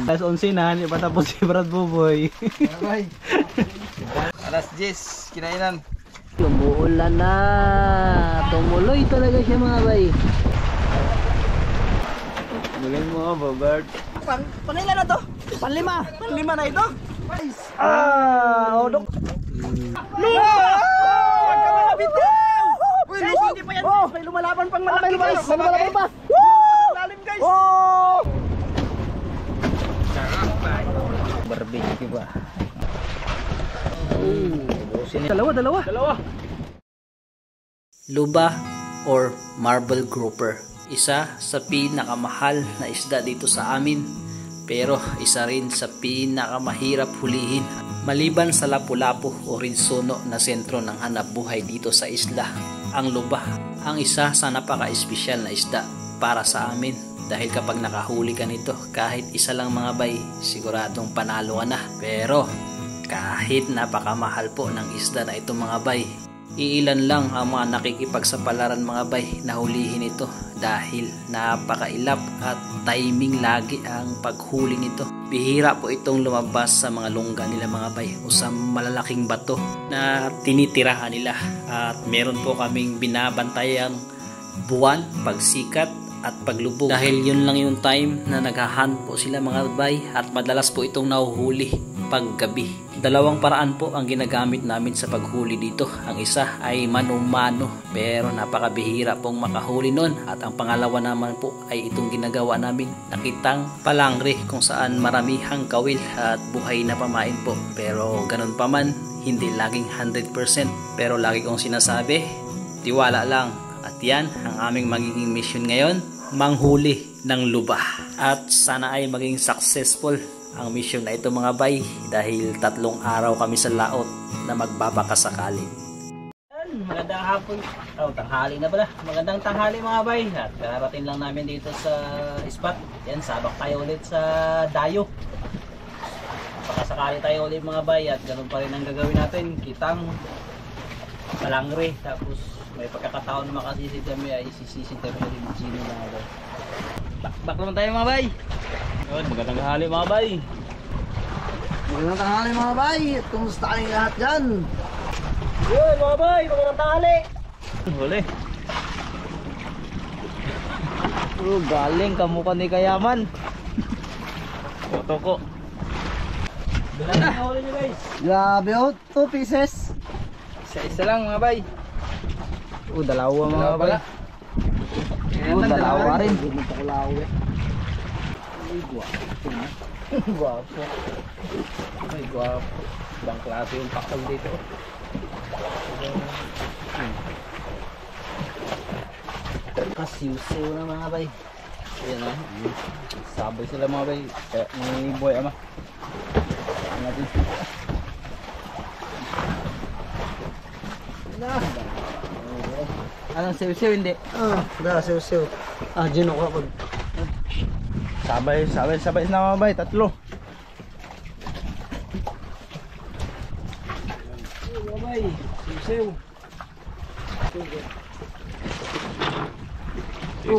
Alas 11 na, hindi pa tapos si Brad Buboy. Alas 10, kinainan. Umuulan na. Tumuloy talaga siya mga bay. Galing mo, Bobert. Panila na to? Panlima. Panlima na ito? Odok. Lima! Huwag ka malabitaw! Guys, hindi pa yan. May lumalaban pang malaki guys. May lumalaban pa. Lalim guys. Barbecue ba? Dalawa. Luba or marble grouper. Isa sa pinakamahal na isda dito sa amin, pero isa rin sa pinakamahirap hulihin. Maliban sa lapu-lapu o rinsono na sentro ng hanapbuhay dito sa isla, ang luba ang isa sa napaka-espesyal na isda para sa amin. Dahil kapag nakahuli ka nito, kahit isa lang mga bay, siguradong panalo ka na. Pero kahit napakamahal po ng isda na ito mga bay, iilan lang ang mga nakikipagsapalaran mga bay na hulihin ito dahil napakailap at timing lagi ang paghuli nito. Bihira po itong lumabas sa mga lungga nila mga bay o sa malalaking bato na tinitirahan nila, at meron po kaming binabantayang buwan, pagsikat at paglubog dahil yun lang yung time na naghahunt po sila mga bay, at madalas po itong nahuhuli paggabi. Dalawang paraan po ang ginagamit namin sa paghuli dito. Ang isa ay mano-mano, pero napakabihira pong makahuli nun, at ang pangalawa naman po ay itong ginagawa namin nakitang palangre, kung saan maramihang kawil at buhay na pamain po. Pero ganun pa man, hindi laging 100%, pero lagi kong sinasabi, tiwala lang. At yan ang aming magiging mission ngayon, manghuli ng luba. At sana ay maging successful ang mission na ito mga bay, dahil 3 araw kami sa laot na magbabaka sakali. Magandang hapon, tanghali na pala. Magandang tanghali mga bay, at kararating lang namin dito sa spot. Yan, sabak tayo ulit sa dayo. Baka sakali tayo ulit mga bay, at ganun pa rin ang gagawin natin. Kitang palangre, tapos may pagkakataon na makasisid kami ay sisisid kami rin sino mga bay. Back naman tayo mga bay. Yun, magandang tanghali mga bay. Magandang tanghali mga bay. Kumusta kayong lahat dyan? Yun mga bay, magandang tanghali. Huli. Galing kamukha ni Kayaman. Totoko. Bilang na huli nyo guys. Grabe oh, 2 pieces. Isa lang mga bay. Dalawa mga bay. Dalawa rin. Ay, guwapo. Guwapo. Ay, guwapo. Ibang klase yung pakal dito. Kasiusiw na mga bay. Ayan na. Sabay sila mga bay. May boy ama. Natin. Anong siw-siw hindi? Siw-siw. Gino ko ako. Sabay na mga bay, 3. Mga bay, siw-siw.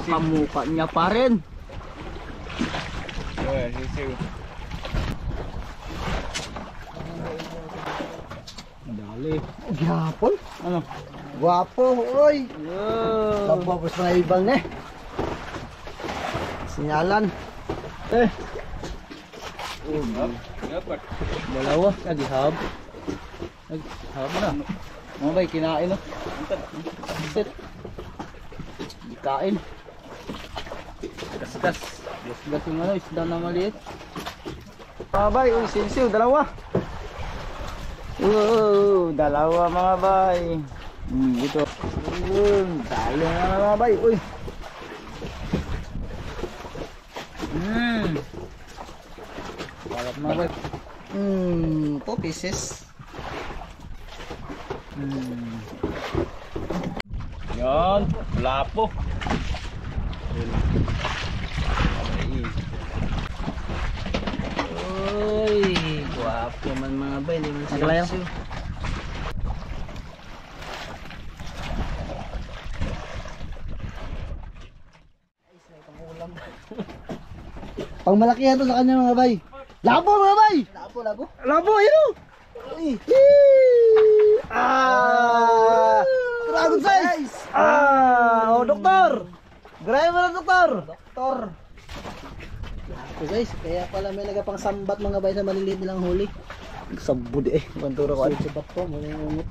Kamukha niya pa rin. Siw-siw. Dali. Gapon? Ano? Guwapo, oy. Tapos na ibang eh. Sinyalan. Dalawa, naghihab. Naghihab na. Mga bay, kinain no. Sit. Kain. Gas-gas. Gas-gas yung ano, isda na maliit. Mga bay, siw-siw, dalawa. Dalawa mga bay. Dito. Dalo na mga bay, uy. Balap mga bay. 2 pieces. Yan, lapo. Uy, guwapo man mga bay, hindi man siw-siw. Pang malaki yan to sa kanya mga bay. Labo mga bay! Labo. Labo, yun o! Dragon size! Oh, doktor! Grabe mo na, doktor! Doktor! So guys, kaya pala may nagapang sambat mga bay sa maliliit nilang huli. Sabud eh, bantura ko. Sabat po, muna yung umot.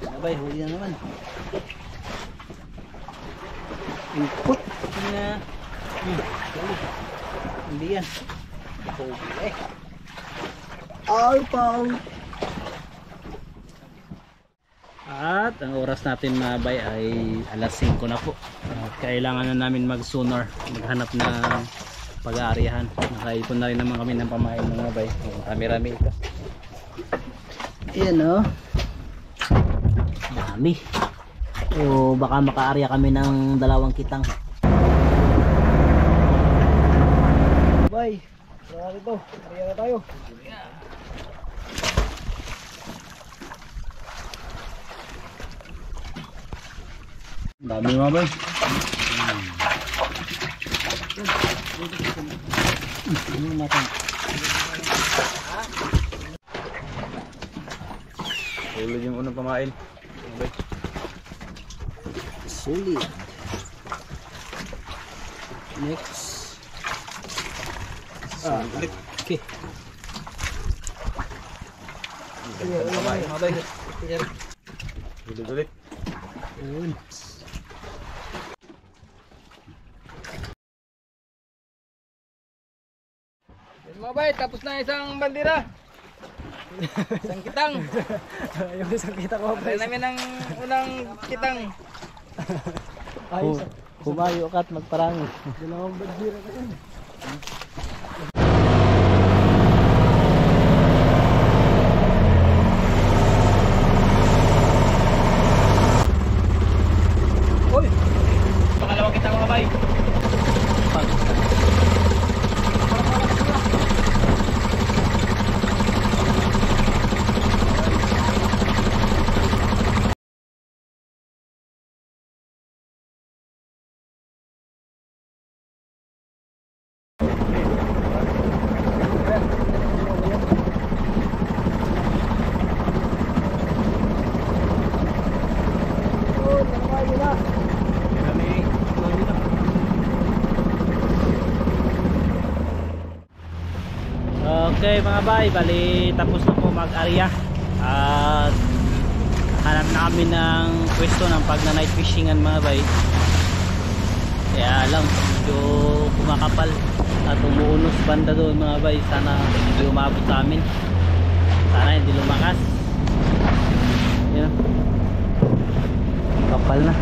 Mga bay, huli na naman. Ikot na. Hindi yan. Okay. Alpaw. At ang oras natin mga bay ay alas 5 na po. Kailangan na namin mag-sonar, maghanap ng pag-aarihan. Nakaipon na rin naman kami ng pamain mga bay. Rami-rami ito. Ayan o. Dami. O baka makaarya kami ng 2 kitang. Bay, saan ito? Arya na tayo. Dami mga bay. Ulod yung unang pamain. Sulit. Next. Ulit. Okay. Pamain mga bay. Ulod ulit. Mga bay, tapos na isang bandera. Isang kitang. Yung isang kita ko. Kaya namin ang unang kitang. Kumayo ka at magparangi. Dalawang bandera ka yan. Uy! Pangalawang kitang mga bay. Okay mga bay, bali tapos na po mag-arya at hanap na kami ng pwesto ng pag na night fishingan mga bay. Kaya lang medyo kumakapal at umuunos banda doon mga bay. Sana hindi umabot sa amin, sana hindi lumakas. Yan, kapal na.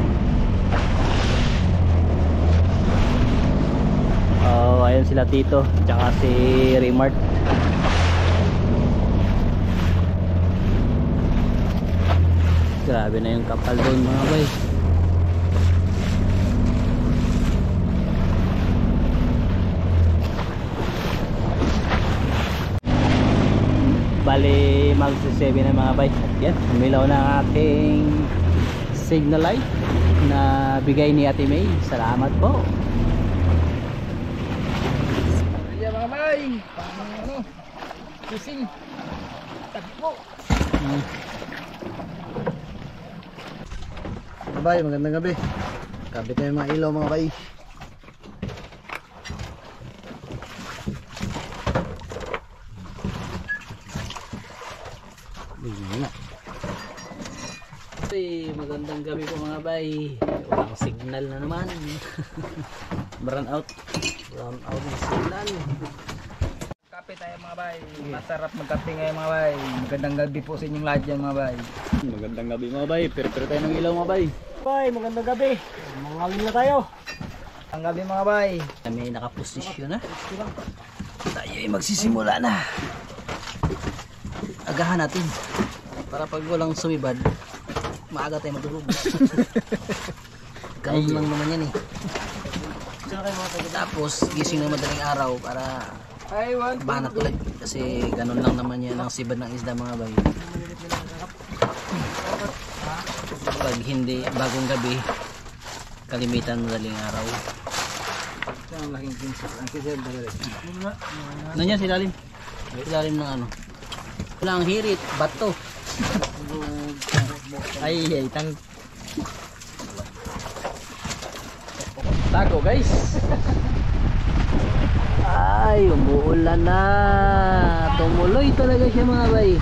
Oh, ayun sila Tito tsaka si Remart. Grabe na yung kapal doon mga bay. Bali magsi-7 na mga bay. Yan, umilaw na ang ating signal light na bigay ni Ate May. Salamat po. Kaya mga bay, ano, fishing. Takbo. Mga bay, magandang gabi. Kabit na yung mga ilaw mga bay. Magandang gabi po mga bay. Walang signal na naman. Brown out. Brown out ng signal. Kape tayo mga bay. Masarap magkape ngayon mga bay. Magandang gabi po sa inyong lahat dyan mga bay. Magandang gabi mga bay. Pero tayo ng ilaw mga bay. Bay, magandang gabi. Mangawin na tayo. Ang gabi mga bay. Kami nakaposisyon na. Tayo ay magsisimula na. Agahan natin. Para pag walang sumibad, maaga tayo matulog. Ganun lang naman yan eh. Tapos gising na madaling araw para banat ulit. Kasi ganun lang naman yan ang sibad ng isda mga bay. Pag hindi bagong gabi, kalimitan madaling araw. Ang laking prinsip. Ang kisel talaga. Nandiyan si Lalim. Ilalim ng ano. Walang hirit, bato. Ay, tago guys. Ay, umuulan na. Tumuloy talaga siya mga bay.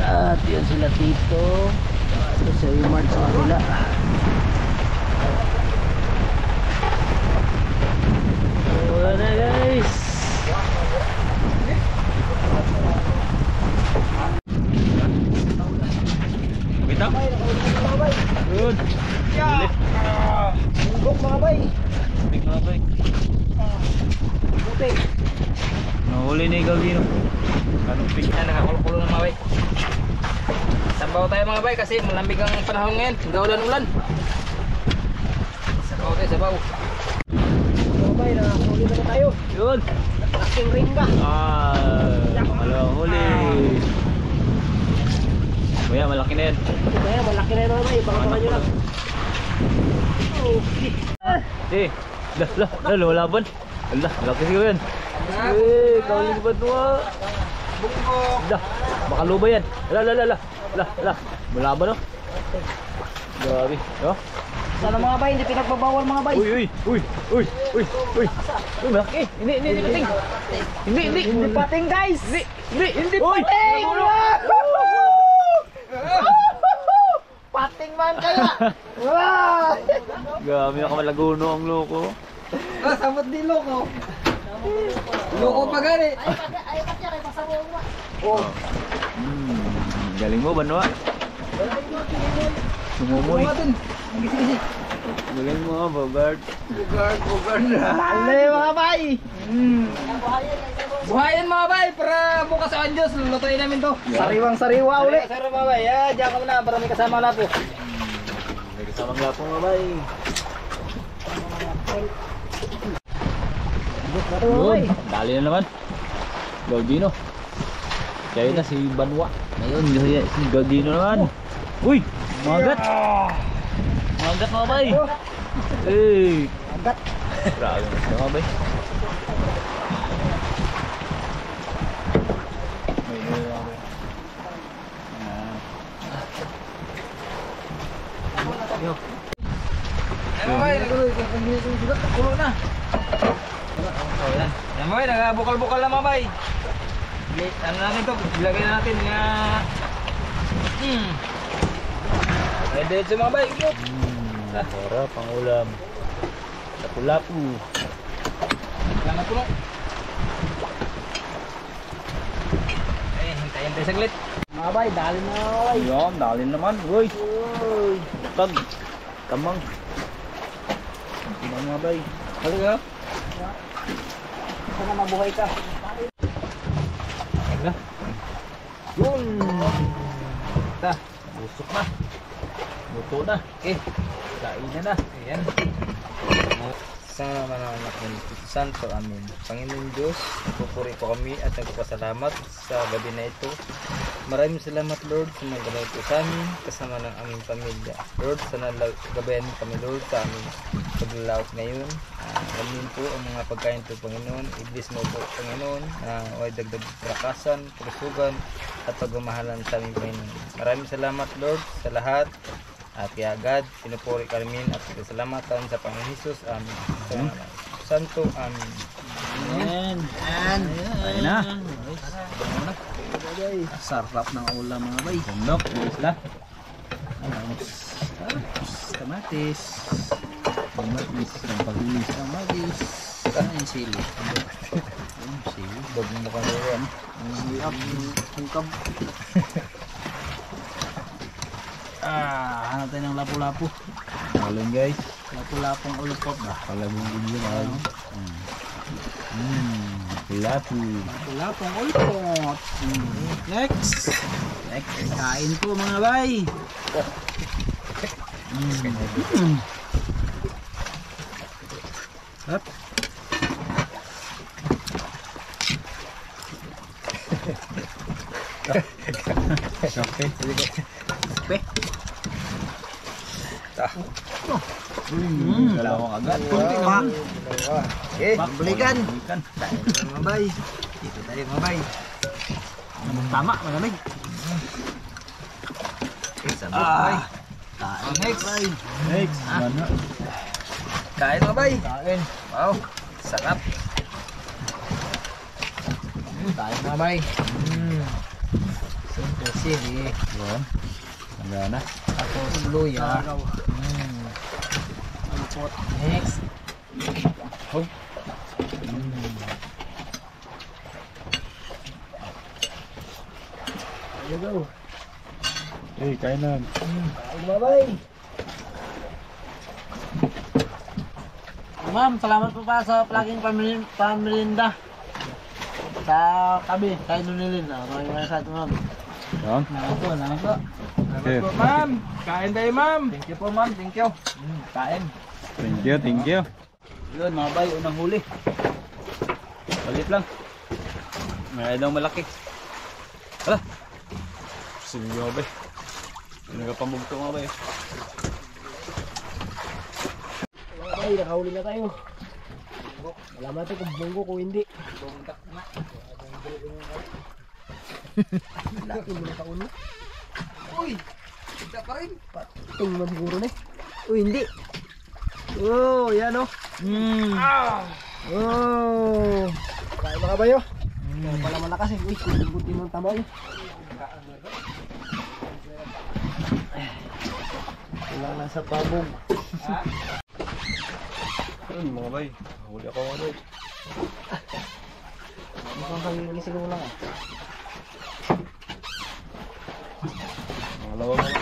At yun sila Tito. Ito sa Imart sa kanila. Wala na guys. Bitaw? Good. Bungkok mga bay. Big mga bay. Buti. Nahuli na ikaw dito. Anong big na nakakulo-kulo ng mga bay. Sabaw tayo mga bay kasi malamig ang panahon ngayon. Gaulan-ulan. Sabaw tayo, sabaw. Mga bay, nakahuli na tayo. Yun. Laking ring ba? Malawang huli. Kuya, malaki na yan. Kaya malaki na yun mga bay. Baka nyo lang. Lumalaban. Allah, malaki siya yan. Kauling ba ito ah? Bungkok. Baka luba yan. Malaban oh. Grabe. Oh. Sana mga bay, hindi pinagbabawal mga bay. Uy, malaki. Hindi pating. Hindi pating guys. Hindi pating. Pating man kaya. Wow! Grabe na kamalaguno ang loko. Samot din loko. Loko pa gani. Ay patya kay pasawo mo. Oh. Galing mo Banwa. Sumumoy. Galing mo Bogart. Bogart na. Alay mga bay. Buhayan mga bay para bukas sa Anjos lulutuin namin to. Sariwang sariwa uli. Sariwa mga bay. Diyan ka muna para may kasama na po. May kasamang lapo mga bay. Yun, dali na naman. Galdino. Kaya na si Banwa. Ngayon, si Galdino naman. Uy, magat. Magat mga bay. Agat. Grabe mga bay. Kulo na. Yan mga bay, nagabukal-bukal na mga bay. Ano natin ito, ilagay na natin nga. Ready sa mga bay. Sarap ang ulam. Lapu-lapu. Salamat po. Hintayin tayo saglit. Mga bay, dali na mga bay. Yun, dali naman. Uy. Tag. Kamang. Mga bay. Halo ka. Sana mabuhay ka. Yun. Ta. Busok na. Luto na. Okay. Kain na na. Ayan. Sa naman ang anak ng Espiritu Santo, amin. Panginoon Diyos, pupuri po kami at nagpapasalamat sa gabi na ito. Maraming salamat Lord sa mga ganay po sa amin, kasama ng aming pamilya. Lord, sana gabayan mo kami Lord sa aming paglalawak ngayon. Amin po ang mga pagkain po Panginoon. I-bless mo po Panginoon. Huwag dagdag rakasan, kalusugan at pagmamahalan sa aming Panginoon. Maraming salamat Lord sa lahat. At kaya God, pinupuri kami at salamatan sa Panginoon Jesus. Amen. Santo, amen. Ayan. Ayan na. Sarap ng ulam mga bay. Bundok. Bilis na. Kamatis. Kamatis. Kampagilis. Kamatis. Ang sili. Sili. Bag mo ka nyo yan. Hungkab. Hanap tayo ng lapu-lapu. Malam guys. Lapu-lapong ulupot ba? Palagong video mahal. Lapu. Lapu-lapong ulupot. Next. Kain po mga bay. Sarap. Kape. Kape. Dalawang agad. Okay, balikan. Ikan. Mga bay. Dito tayo mga bay. Tama, malamig. Next. Next. Mana? Kain mga bay. Kain. Wow, sarap. Kain mga bay. Simple sili. Yan. Hanggang na. Tapos luya. Next. Oh. There you go. Eh, kainan. Kain mga bay. Ma'am, salamat po pa sa plugin pamirinda. Sa tabi, kay Nunilin. Maraming sa atin, ma'am. Yan. Salamat po. Okay. Ma'am, kain tayo ma'am. Thank you po, ma'am. Thank you. Kain. Thank you, thank you. Yun mga bay, unang huli. Balit lang. May daw malaki. Hala. Sige mga bay. Nagapambugto mga bay. Mga bay, nakahuli na tayo. Wala natin kung bunggo kung hindi. Laki mo na kauno. Uy! Kita pa rin. Pating mo siguro na eh. Uy, hindi. Oh, yan o. Oh. Kain mga bayo. Kaya pala malakas eh. Uy, kunti mong tama yun. Wala na sa pabog. Ayun mga bay. Huli ako mga bay. Mukhang pangigising mo lang ah. Pangalawa mga.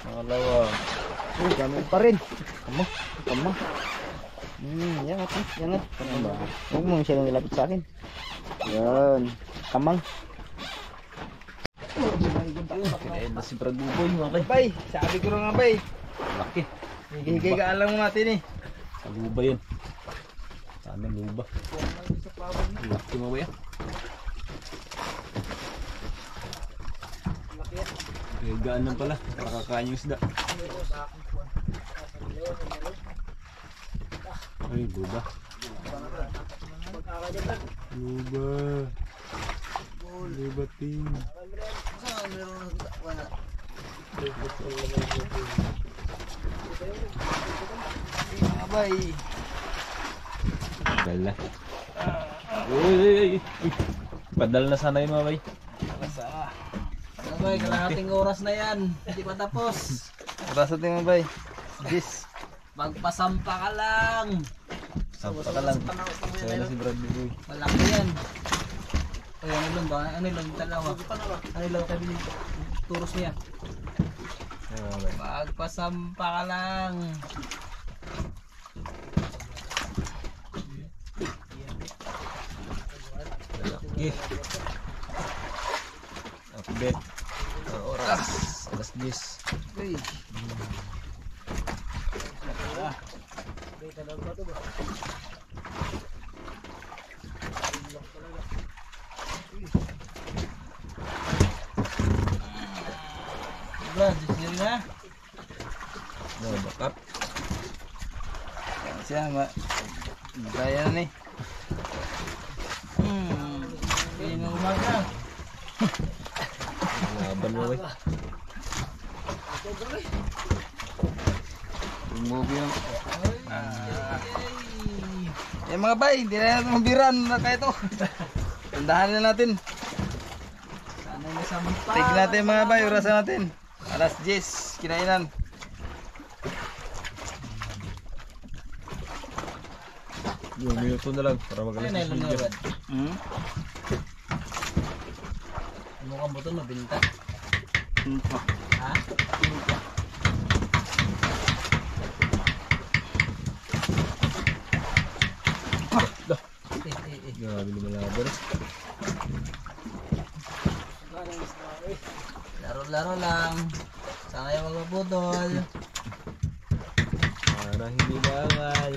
Pangalawa. Uy, gamit pa rin. Kamo, kamo. Yangat eh, yangat. Huwag mo siya nilapit sa akin. Yan, kamang. Kinain na si Brad Buboy mga bay. Bay, sabi ko nga bay. Laki. Higay ka alam natin eh. Sa luba yun. Saan ang luba? Laki mga bay. Gaan lang pala. Nakakain yung isda. Ay, luba. Luba. Luba ting. Mga bay. Dala. Uy. Padal na sana yun mga bay. Sabay, kalahating oras na yan. Hindi pa tapos. Rasa tayo mga bay. This. Magpasampa ka lang. Sampa ka lang. Kaya na si Brad Buboy. Malaki yan. Ay, ano lang ba? Ano lang dalawa? Ano lang kami turos niya? Ay, mga bay. Magpasampa ka lang. Laki. Update. Oras. Alas 10. Uy. Brad, disini na. No, bakap. Siya ma. Kaya na ni. Kaya na umaga. Laban mo bay. Movie yung. Eh mga bay, hindi na natin mabiran na kaya ito. Tandahan na natin. Sana may sampa. Tignan natin mga bay, orasan natin. Alas 10, kinainan. Yung minuto na lang para magalas Ano na na video. Brad? Hmm? Mukhang buto na binta. Ha? Grabe lumalaban. Laro-laro lang. Sana yung magpaputol. Para hindi bangal.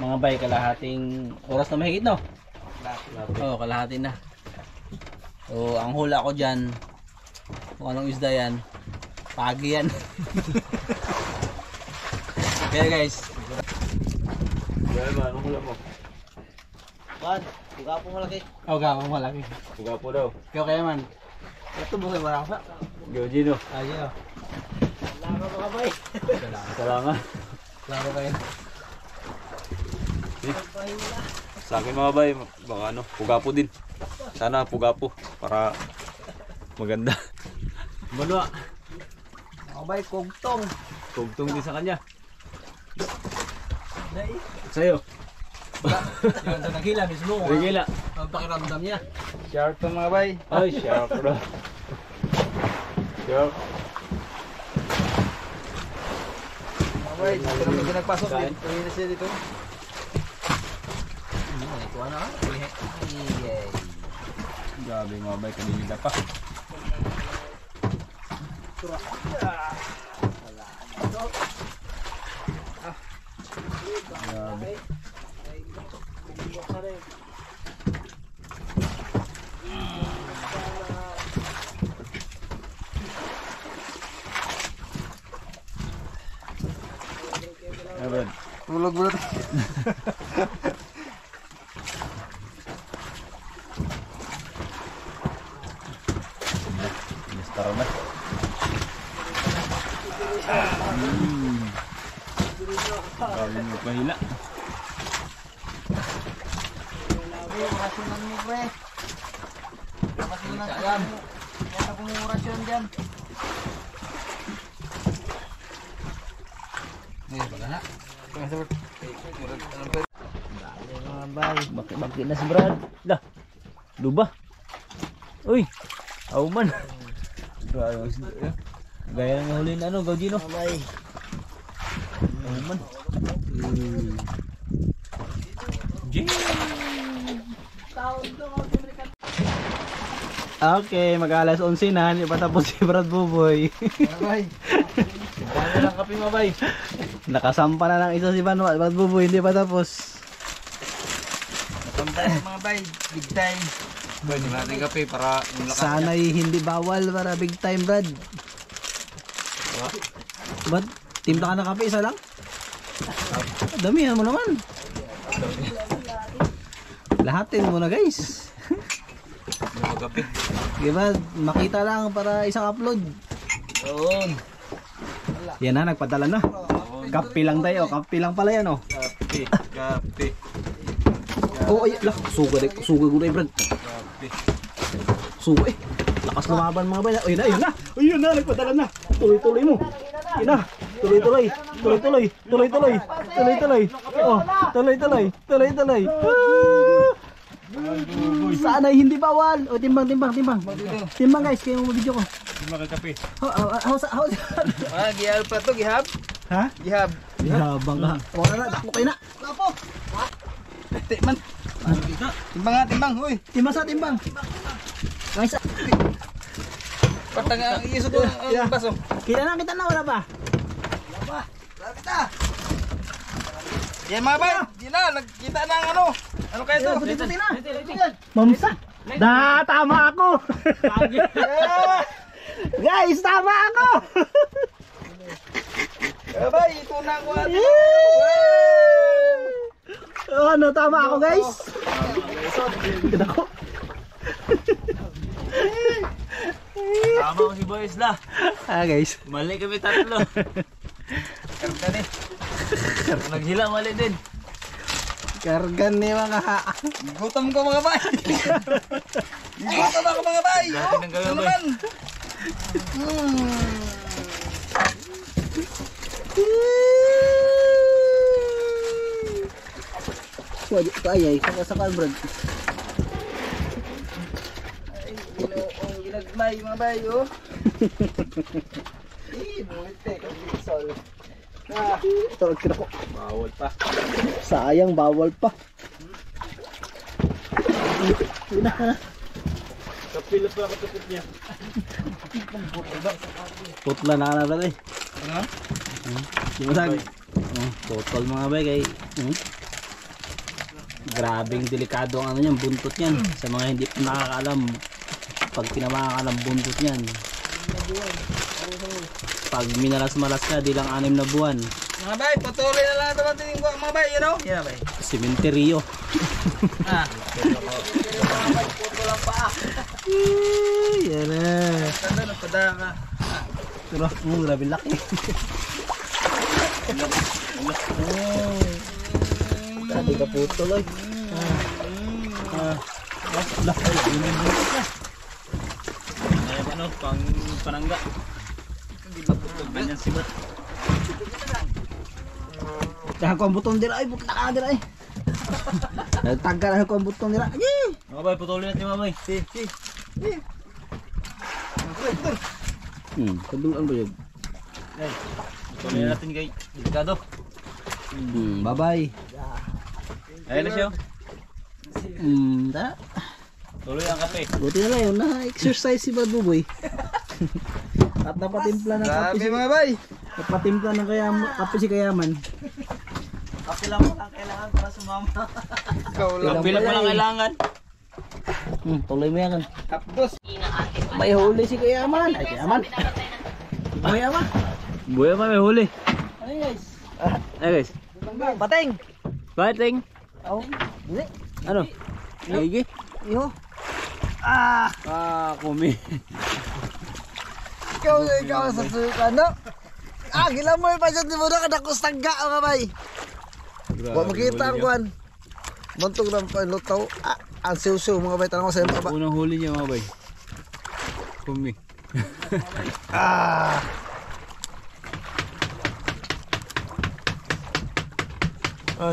Mga bay, kalahating oras na mahigit, no? Oo, kalahati na. So, ang hula ko dyan, kung anong isda yan, pagi yan. Kaya guys. Gaya ba? Anong hula mo? Man, puga po malaki. Oo, puga po malaki. Puga po daw. Kaya kaya man. Ito mo kayo marasa. Gojino. Ayo. Laro mga bay. Salangan. Laro kayo. Sa akin mga bay, baka ano, pugapo din. Sana pugapo para maganda. Banwa. Mga bay, kugtong. Tugtong din sa kanya. Dahil. Sa'yo. Yung sa nakila mismo. Regila. Ang pakiramdam niya. Sharp to mga bay. Ay, sharp bro. Sharp. Mga bay, dito naman siya nagpasok. Uwi na siya dito. Ito na. Grabe mga bay, kanina pa. Grabe. Evan. Tulog bro. Tara na. Grabe mo pahila. Orasyonan mo, pre. Orasyonan mo. Yan akong orasyon dyan. Wala na. Mga bay. Bakit na si Brad? Lah. Luba. Uy. Auman. Grabe ang sila. Gaya ng huli na ano, Gojino. Mga bay. Auman. Okay, mag-alas 11 na. Hindi pa tapos si Brad Buboy. Mga bay. Dami lang kape mga bay. Nakasampa na ng isa si Brad Buboy. Hindi pa tapos. Napunta mga bay. Big time. Pwede natin kape para yung lakas. Sana'y hindi bawal para big time, Brad. Ba't? Timpla ka na kape, isa lang? Damihan mo naman. Lahatin mo na, guys. Kape. Diba? Makita lang para isang upload. Doon. Yan na, nagpadala na. Kape lang tayo. Kape lang pala yan, oh. Kape. Kape. Oh, ay, lah. Suga ko na, Brad. Kape. Suga eh. Lakas lumaban mga bay. Ayun na, ayun na. Ayun na, nagpadala na. Tuloy-tuloy mo. Ayun na. Tuloy-tuloy. Tuloy-tuloy. Tuloy-tuloy. Tuloy-tuloy. Oh, tuloy-tuloy. Tuloy-tuloy. Sana'y hindi bawal. O, timbang. Timbang guys, kayo mo video ko. Timbang kape. Gihab pa to, gihab. Ha? Gihab. Habang ka. Wala na, takbo kayo na. Lapo. Timbang. Timbang nga, timbang. Uy. Timbang sa timbang. Guys, Patang ang iso ko ang baso. kita na, wala pa. Lapit na. Yan mga bay. Yan na, nagkita na ang ano. Ano kayo to? Puti-puti na. Mamsa. Da, tama ako. Guys, tama ako. Bay, ito na ang wala. Ano, tama ako guys. Kita ko. Tama ko si Boys lah. Guys. Mali kami tatlo. Karga ni. Naghila mali din. Kargan ni mga Gutom ko mga bay. Gutom ako mga bay. Dati ng gawin, bay. Naman. Wadi kaya saka Brad. Ang ginagmay mga bay oh. Buwite ka bisol. Tawag kira ko. Bawal pa. Sayang bawal pa. Kapila pa ako tukot niya. Putla na Brad eh. Ano? Dimasag. Putol mga bay kay grabing delikado ang ano niyan, buntot niyan. Sa mga hindi pa nakakaalam, pag tinamaan ka ng buntot niyan, pag minalas-malas ka, di lang 6 na buwan. Mga bay, patuloy na lang naman tingin ko mga bay, you know? Yeah, bay. Sementeryo. Yan na. Tanda, nagpada ka. Pero, grabe laki. Dati ka putol ay. Ay, ano, pang panangga. Ganyan sibat. Dahil ko ang butong dira ay, butla ka dira ay. Nagtagka na ko ang butong dira. Mga bay, putulin natin mga bay. Kadulan ba yun? Putulin natin kay delikado. Bye-bye. Ayun na siya. Da. Tuloy ang kape. Buti na lang yun, na-exercise si Baduboy. At napatimpla ng kape Grabe si... mga bay. Napatimpla ng kape si Kayaman. Kape lang mo lang kailangan para sumama. Ikaw lang. Kape lang mo lang kailangan. Tuloy mo yan. Tapos. May huli si Kayaman. Ay, Kayaman. Kayaman. Buya pa may huli. Ay, guys. Ay guys. Bateng. Bating. Oh. Hindi. Ano? Gigi? Iho. Kumi. Ikaw sa suka, no? Gila mo yung pasyat ni Budo, kadakos tangga, mga bay. Huwag makita ang kuhan. Montog ng panlutaw. Ang siw-siw, mga bay, tanong ko sa'yo, mga bay. Unang huli niya mga bay. Kumi.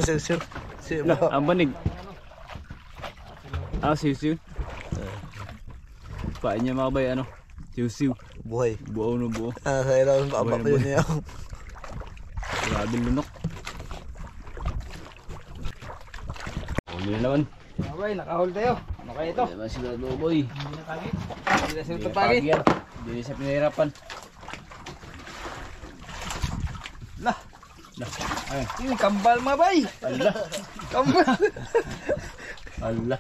Siw-siw. Siw. Ang banig. Siw-siw. Pain niya mga bay, ano? Siw-siw. Buhay. Buo na buo. Sa ilaw, baba pa yun niya. Grabe lunok. Huli na naman. Mga bay, nakahol tayo. Ano kaya ito? Hindi naman sila luboy. Hindi na sila tutagi. Hindi siya pinahirapan. Lah. Ini kambal mga bay. Allah. Kambal. Allah.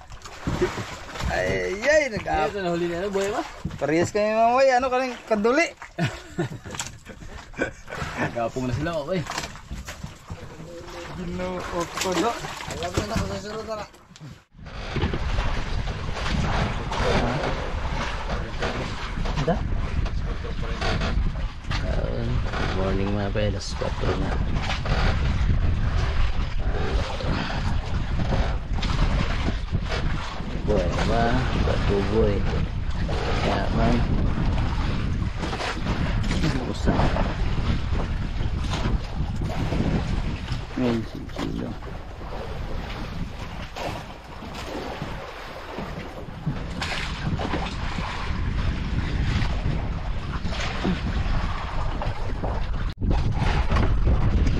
Ay, Ito na huli na ano, buhay ba? Parehas kami mga bay. Ano ka rin kaduli? Nagkapong na sila, okay. Ginuot ko do. Alam mo na ako sa sunod na. Ada? Morning mga bay, alas 4 na. Boy, ba? Batuboy. Kaya man. Usap. Ngayon si Chilo.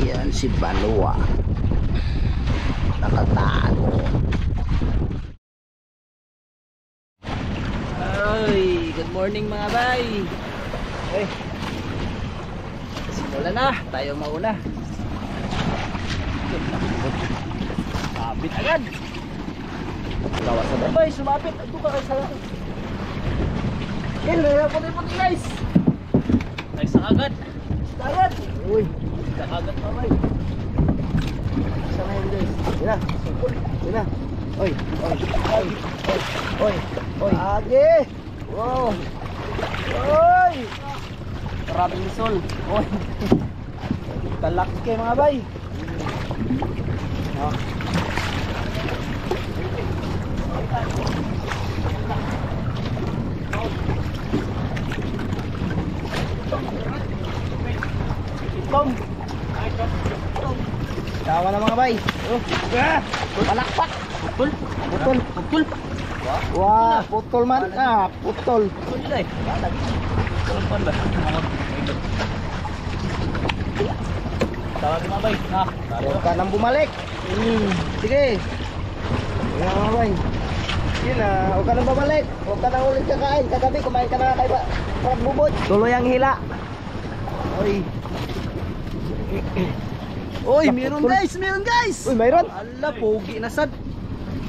Yan si Balua. Nakatago. Ay, good morning mga bay. Simula na, tayo mauna. Sumapit agad. Gawa sa babay, sumapit. Ito ka sa... Puti-puti guys. Ay, sa agad. Agad. Uy, Sa agad babay. isa na yun guys. Sila. Sila. Oy. Oy. Age. Wow. Oy. Maraming sol. Oy. Kalaki mga bay. Itong. Tawa na mga bay. Palakpak. Putol. Wah, putol man. Putol. Tawag mga bay. Huwag ka nang bumalik. Sige. Wala mga bay. Yun na, huwag ka nang babalik. Huwag ka nang ulit kakain. Kagabi, kumain ka na kay Parang Bubot. Tuloy ang hila. Oy. Uy, meron guys, meron guys. Uy, mayroon. Ala, pogi na sad.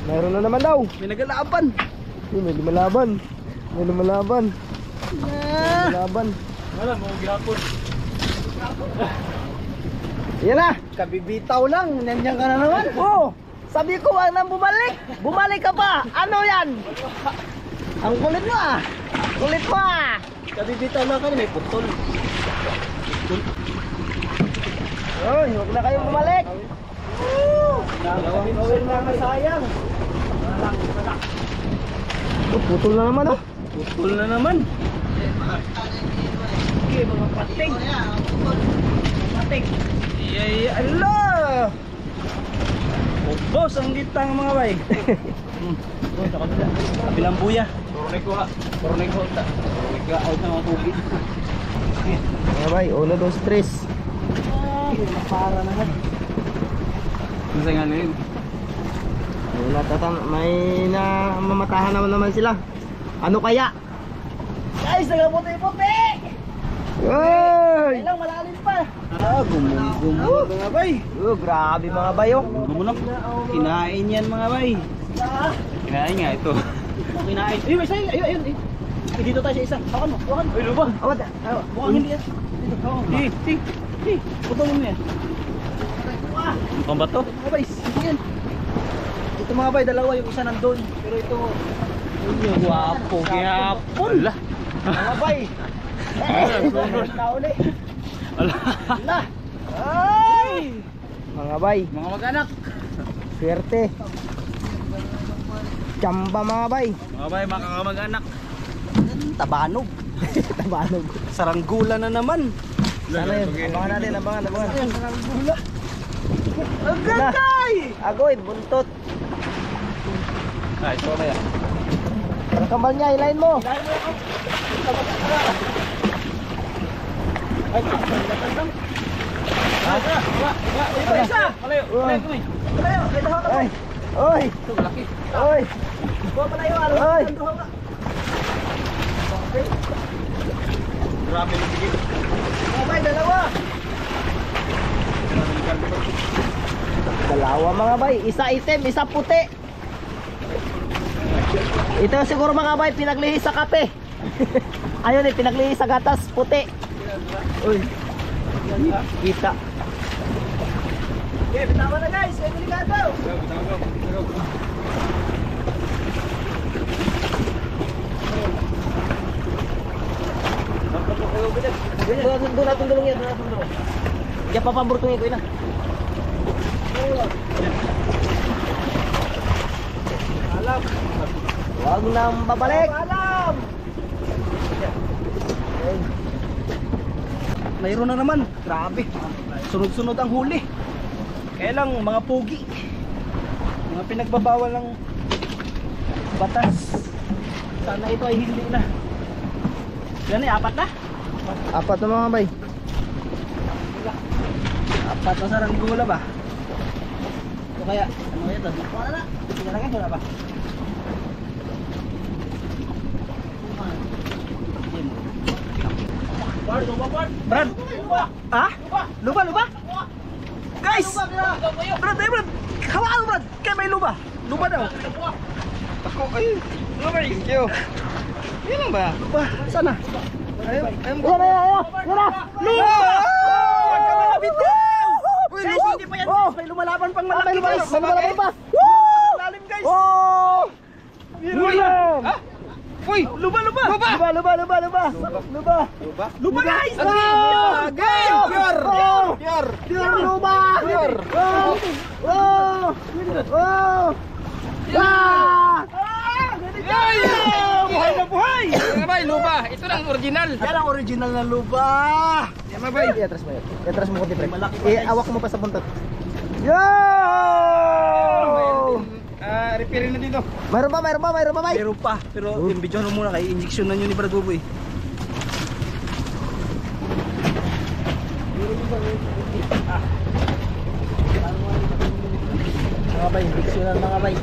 Mayroon na naman daw. May nagalaban. Uy, may lumalaban. May lumalaban. Ah, Laban. Wala mo gihapon. Yan na. kabibitaw lang, nandiyan ka na naman. Oh, sabi ko wag nang bumalik. Bumalik ka pa. Ano yan? Ang kulit mo ah. Kulit mo ah. Kabibitaw lang ka, may putol. Uy, huwag na kayong bumalik. Gawin na masayang. Oh, putol na naman oh. Putol na naman. Okay, mga pating. Pating. Yay, Allah! Boss, ang gitang mga bay. Kabilang buya. Turunay ko ha. Turunay ko ta. Turunay ka out na mga tubig. Mga bay, 1, 2, 3. Para naman. Kasi nga ngayon. May na mamatahan naman sila. Ano kaya? Guys, nagaputi-puti! Uy! Kailang malalim pa. Ah, gumulong mga bay. Oh, grabe mga bay oh. Gumulong. Kinain yan mga bay. Kinain nga ito. Kinain. Ayun, may isa. Ayun. Dito tayo sa isa. Hawakan mo. Uy, luba. Awat. Mukhang hindi yan. Dito, hawakan mo. Putulin mo yan. Mukhang bato. Mga bay, sige yan. Ito mga bay, dalawa yung isa nandun. Pero ito, Guwapo. Gihapon. Ala. mga bay. Nauli. Ala. Ala. Ay! Mga bay, Mga mag-anak. swerte. Chamba mga bay. Mga bay, mga kamag-anak. Tabanog. Tabanog. Saranggula na naman. Sana yun. Abangan natin, abangan. Ayan, saranggula. Ang Na. gagay! Agoy, buntot. Ay, ito na yan. Ang kambal niya, ilayin mo. Ito isa! Malayo. Malayo kami. Malayo, may tahaw ka. Ay, oy, Ito, laki. oy. Buwa palayo, Ay. Grabe yung sige. Mga bay, dalawa. Dalawa mga bay, isa itim, isa puti. Ito siguro mga bay, pinaglihis sa kape. Ayun eh, pinaglihis sa gatas, puti. Uy, kita. Okay, bitawan na guys, may delikado. Doon natin dulong yan, doon natin dulong. Diyan papamburtungin ko yun ah. Alam. Huwag nang babalik. Alam. Mayroon na naman. Grabe. Sunod-sunod ang huli. Kaya lang mga pogi. Mga pinagbabawal ng batas. Sana ito ay hindi na. Yan ay apat na. Apat na mga bay. Apat na saranggula ba? O kaya, ano kaya ito? Wala na. Sige lang yan, wala ba? Brad! Ah? Luba, luba? Guys! Brad, Brad! Hawakan mo, Brad! Kaya may luba! Luba daw! Ako, ay, luba rin. Yan lang ba? Luba, sana? Ayun. Yan na! Luba! Huwag ka malapit daw! Guys, hindi pa yan! May lumalaban pang malaki guys! May lumalaban pa! Lalim guys! Oh! Luba! Ha? Uy! Luba, luba! Luba! Luba! Luba guys! Ah! Guys! Pure! Pure luba! Oh! Oh! Ah! Buhay na buhay! Mga bay, luba. Ito lang original. Yan ang original na luba! Yan mga bay. Iatras mo yan. Iatras mo konti pre. Malaki pa, guys. Awak mo pa sa buntot. Yo! Repairin na dito. Mayroon pa bay? Meron pa, pero yung video na muna kay injection na yun ni Brad Buboy. Mga bay, injection na mga bay.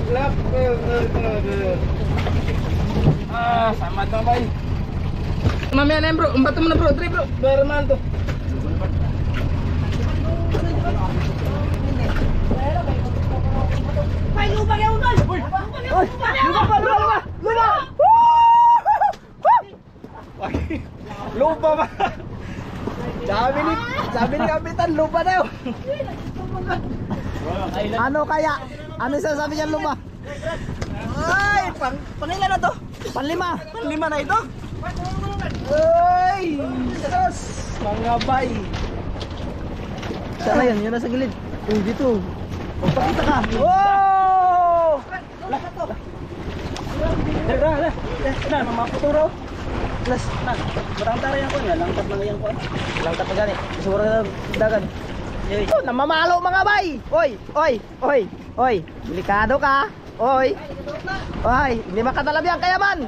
Sama to bay. Mamaya na yan bro. Umbato mo na bro. Try bro. Bayar naman to. Lupa ba? Sabi ni Kapitan, lupa daw. Ano kaya? Ano sasabi niyan lupa? Ay, pangila na to? Panlima na ito? Ay, sus, mga bay. Sana yun, yun na sa gilid. Dito. Magpakita ka. Wow! Wala ka to. Na, mamaputuro. Plus, na, marang tara yan ko niya. Langkat na yan ko. Langkat na gani. Siguro na dagan. Oh, namamalo mga bay. Oy. Delikado ka. Oy, hindi makatalab yan kayaman.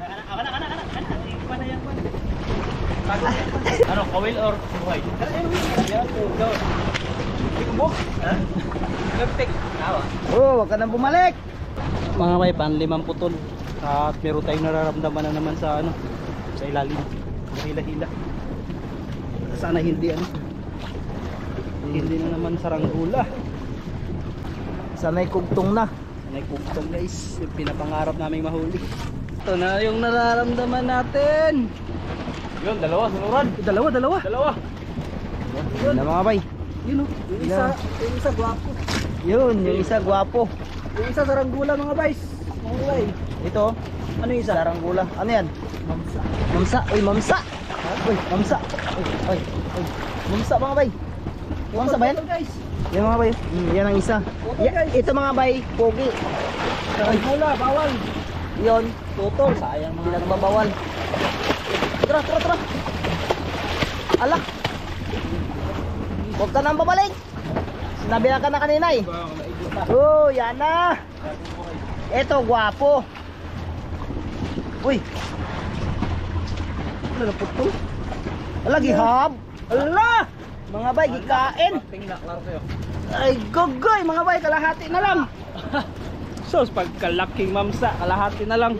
Ano, kawil or buhay? Oh, wag ka nang bumalik. Mga bay, panlimang putol. At meron tayong nararamdaman na naman sa sa ilalim. Hila-hila. Sana hindi hindi na naman saranggula. Sana'y kugtong na. Sana'y kugtong guys, yung pinapangarap naming mahuli. Ito na yung nararamdaman natin. Yun, dalawa, sunuran. Dalawa. Yun na mga bay. Yun oh, yung isa gwapo. Yun, yung isa gwapo. Yung isa saranggula mga guys. Mga bay. Ito, Ano yung isa? saranggula. Ano yan? Mamsa. Uy, mamsa. Uy, mamsa. Uy. Mamsa mga bay. Mamsa ba yan? Guys. Yan mga bay. Yan ang isa. Ito mga bay, pogi. Saranggula, bawal. Yun, Tutol, sayang mga pinagbabawal. Tara. Ala. Huwag ka nang babalik. Sinabi na ka na kanina eh. Oh, yan na. Ito, gwapo. Uy. Ano na puto? Ala, gihab. Ala. Mga bay, gikain. Tingnan, klaro sa'yo. Ay, gogoy. Mga bay, kalahati na lang. Sos, pagkalaking mamsa, kalahati na lang.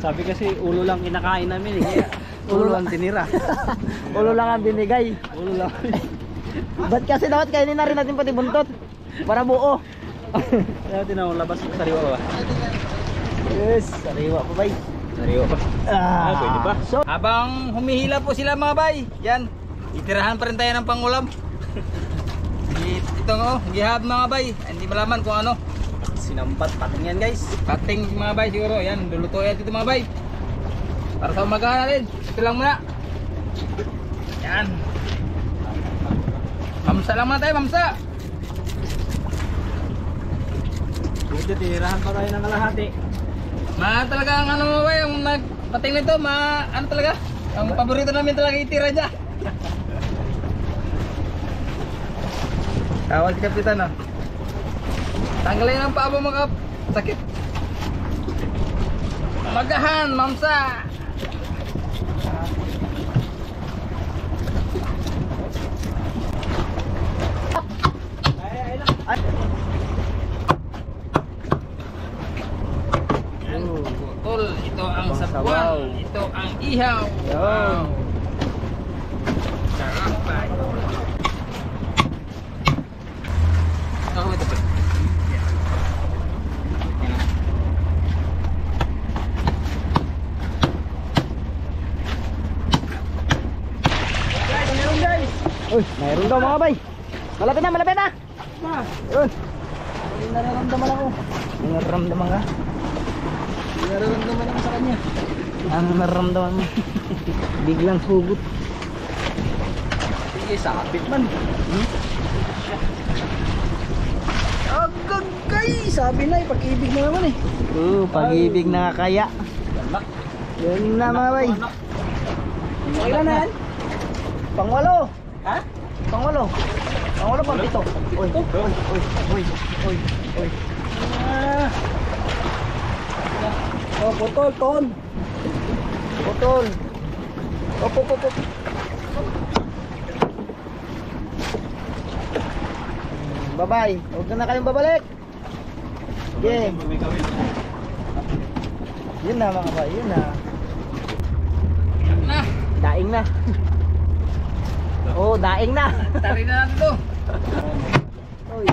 Sabi kasi ulo lang kinakain namin eh. Kaya ulo lang tinira. Ulo lang ang binigay. Ulo lang. Ba't kasi dapat kainin na rin natin pati buntot? Para buo. Kaya tinawang labas sa sariwa ba? Yes, sariwa pa bay. Sariwa pa. Ah, pwede pa. So, Habang humihila po sila mga bay, yan, itirahan pa rin tayo ng pangulam. Ito nga, gihab mga bay, hindi malaman kung ano. Sinampat pating yan guys. Pating mga bay siguro, yan, luluto yan dito mga bay. Para sa umaga natin, ito lang muna. Yan. Mamsa lang muna tayo, mamsa. Buti tinirahan pa tayo ng kalahati. Talaga ang ano mga bay, yung nagpating nito, ano talaga? Ang paborito namin talaga itira niya. Tawag si Kapitan ah. Tanggalin ang paa mo mga sakit. Magahan, mamsa. Putol, ito ang sabaw, ito ang ihaw. Wow. Sarap ba? Oh, ito pa. uy, mayroon daw mga bay. Malapit na. Yun. May nararamdaman ako. May nararamdaman ka? May nararamdaman ako sa kanya. Ano nararamdaman mo? Biglang hugot. Sige, sakit man. Agagay! Sabi na, pag-ibig na naman eh. Pag-ibig na kaya. Yan na mga bay. Ilan na yan? Pangwalo. Ha? Pangwalo. Pangwalo pang pito. Uy. Oh, putol, ton. Putol. Op. Bye-bye. Huwag na kayong babalik. Yeah. Yun na mga bay, yun na. Na, Daing na. Oh, daing na. tari na natin to. Uy.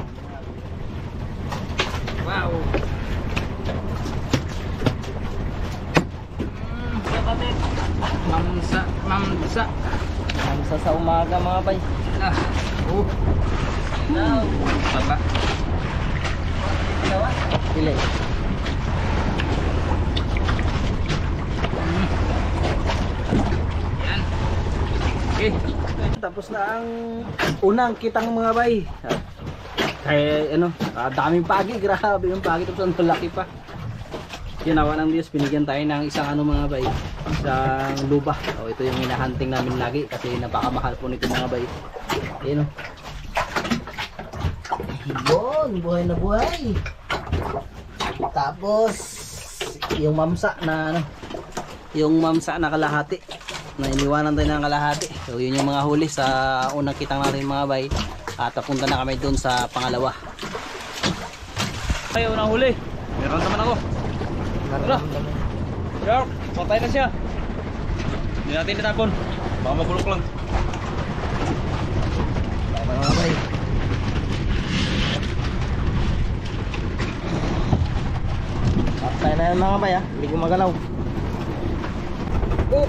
Wow. Mamsa. Mamsa sa umaga mga bay. Baba. Pili. Yan. Okay. Tapos na ang unang kitang mga bay. Kaya ano, daming pagi, grabe yung pagi, tapos ang laki pa. Ginawa ng Diyos, binigyan tayo ng isang ano mga bay, isang luba. O, ito yung hinahunting namin lagi kasi napakamahal po nito mga bay. Ayan o. Yun, buhay na buhay. Tapos yung mamsa na ano, yung mamsa na kalahati, na iniwanan tayo ng kalahati. So yun yung mga huli sa unang kitang natin mga bay. At papunta na kami doon sa pangalawa. Ay, unang huli. Meron naman ako. Tara. Shark, patay na siya. Hindi natin natapon. Baka mabulok lang. Mga bay. Patay na yan mga bay ha. Hindi ko magalaw. Oh!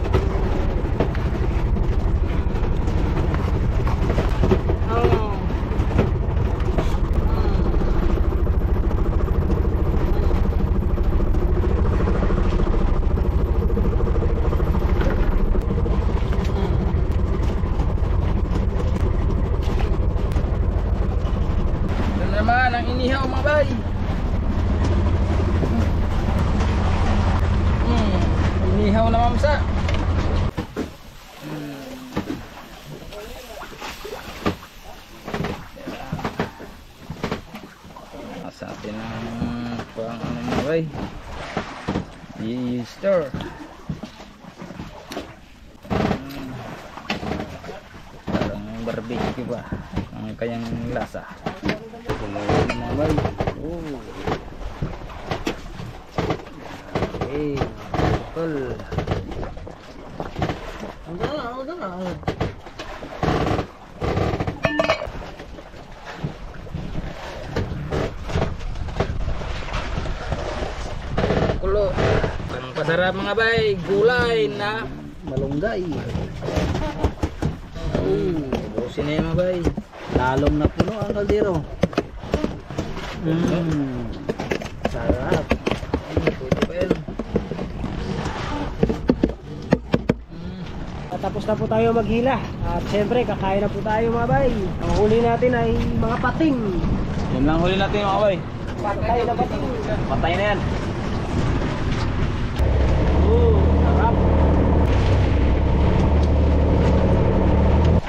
Naman ang inihaw mga bay. Inihaw na mamsa. Sa atin ang pang ano mga bay. Easter. Parang barbecue ba ang kanyang lasa. Mga bay. Oh. Okay. Cool. Ang gana. Kulo. Ang pasarap mga bay, gulay na Malunggay. oh, busin na yan mga bay. Lalong na puno ang kaldero. Sarap. Pwede pa yan. Tapos na po tayo maghila. At syempre, kakain na po tayo mga bay. Ang huli natin ay mga pating. Yan lang huli natin mga bay. Patay na pating. Patay na yan. Sarap.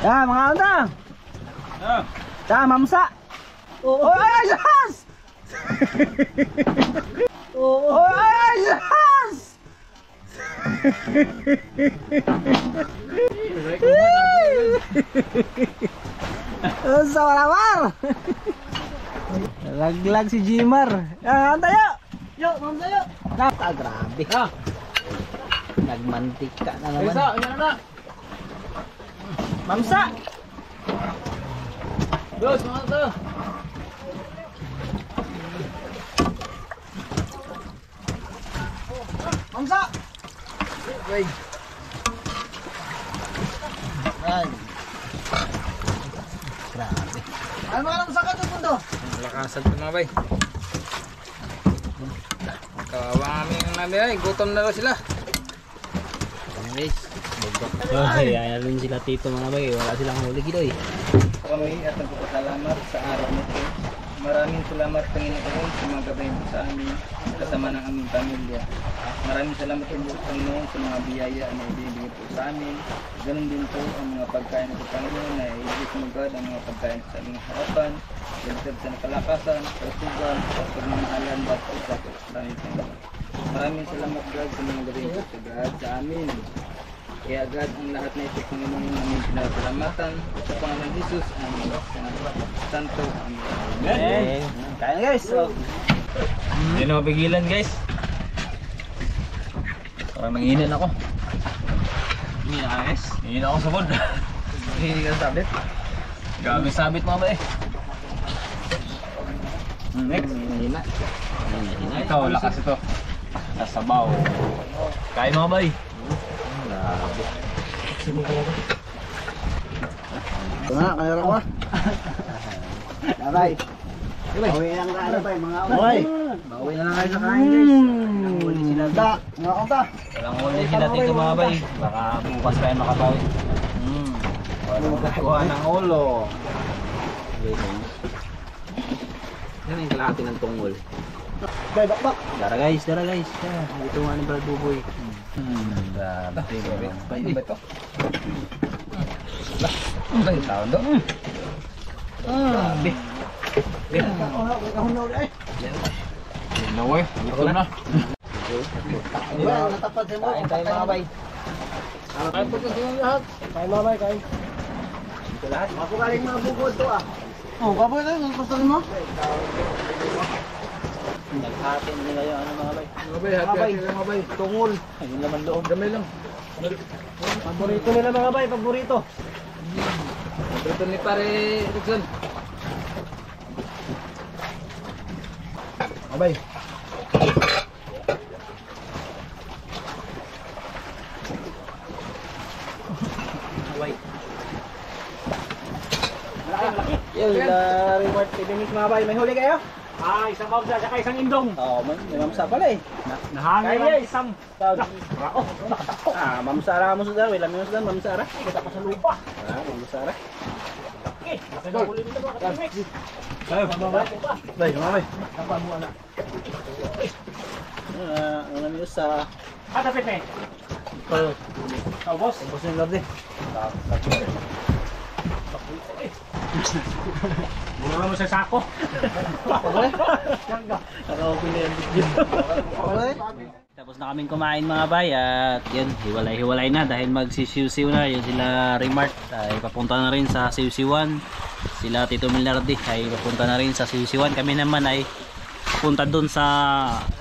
Ya, mga anda. Ya, mamsa. Oh, ay, yes! Oh, ay, yes! Sa walamar. Laglag si Jimar. Ah, tayo. Yo, mamsa yo. Grabe. Nagmantika na naman. Mamsa. Bros, mga ito. Mamsa. Wait. Ay. Grabe. Ano mga nang sakit ng mundo? Lakasan ito mga bay. Kawawa kami ng nabi ay. Gutom na daw sila. Guys. Ay, ayaw rin sila tito mga bay. Wala silang huli gito eh. Kami at nagpapasalamat sa araw nito. Maraming salamat Panginoon sa mga gabay mo sa amin kasama ng aming pamilya. Maraming salamat po Panginoon sa mga biyaya na ibibigay po sa amin. Ganun din po ang mga pagkain ng Panginoon na ibigay mo God ang mga pagkain sa aming harapan. Dagdag sa nakalakasan, kasugan, at pagmamahalan at pagkakot sa aming Panginoon. Maraming salamat God sa mga gabay mo sa God sa amin. Kaya agad ang lahat na ito Panginoon namin pinasalamatan sa pangalan ni Jesus ang Santo. Amen. Kaya na guys. Hindi na mapigilan guys. Parang nanginit ako. Hindi na ayos. Nanginit ako sa pod. Hindi ka sabit. Grabe sabit mga bay. Next. Hina. Ito, lakas ito. Sa sabaw. Kain mga bay. Grabe. Ito na, kaya ko. Aray. Bawi lang na ano ba mga away. Bawi na lang kayo sa kain guys. Huli sila da. Mga kanta. Walang huli sila dito mga bay. Baka bukas tayo makabawi. Walang kukuha ng ulo. Yan yung kalahati ng tungol. Bay, bakbak. Dara guys, dara guys. Ito nga ni Brad Buboy. Grabe. Bay ito. Ang ganda tao do. Grabe. Naway, ito na. Natapad din mo. Kain tayo mga bay. Kain po kasi yung lahat. Kain mga bay, kain. Ito lahat. Ako galing mga bukod to ah. Oh, kapoy tayo. Ang gusto mo? Naghatin nila yung ano mga bay. Mga bay, hati-hati lang mga bay. Tungol. Ayun naman loob. Gamay lang. Paborito nila mga bay, paborito. Ito ni pare Rickson. Mga bay. Yung reward pipimik mga bay. May huli kayo? Isang mamsa at isang indong. Oo, may mamsa pala eh. Nahangin lang isang. Mamsa ra mo sudah, wala mo sudah mamsa ra. Kita pa sa lupa. Mamsa ra. Kasi huli nito mga katimik. Bay, mga bay. Kapag mo na. Ano niyo sa Tapit na eh. Boss. boss ng lorde. Mura mo sa sako. Naka-open na yan dito. Tapos na kaming kumain mga bay at yun, hiwalay-hiwalay na dahil magsisiw-siw na yun sila Remart ay papunta na rin sa Siwsiwan. Sila Tito Milnardi ay papunta na rin sa Siwsiwan. Kami naman ay punta doon sa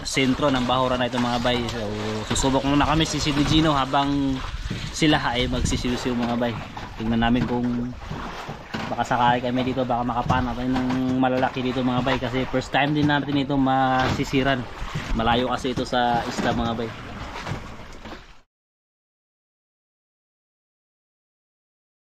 sentro ng Bahura na ito mga bay. So susubok muna kami si Gino habang sila ay magsisiw-siw mga bay. Tingnan namin kung baka sakali kami dito, baka makapanat tayo ng malalaki dito mga bay kasi first time din natin ito masisiran. Malayo kasi ito sa isla mga bay.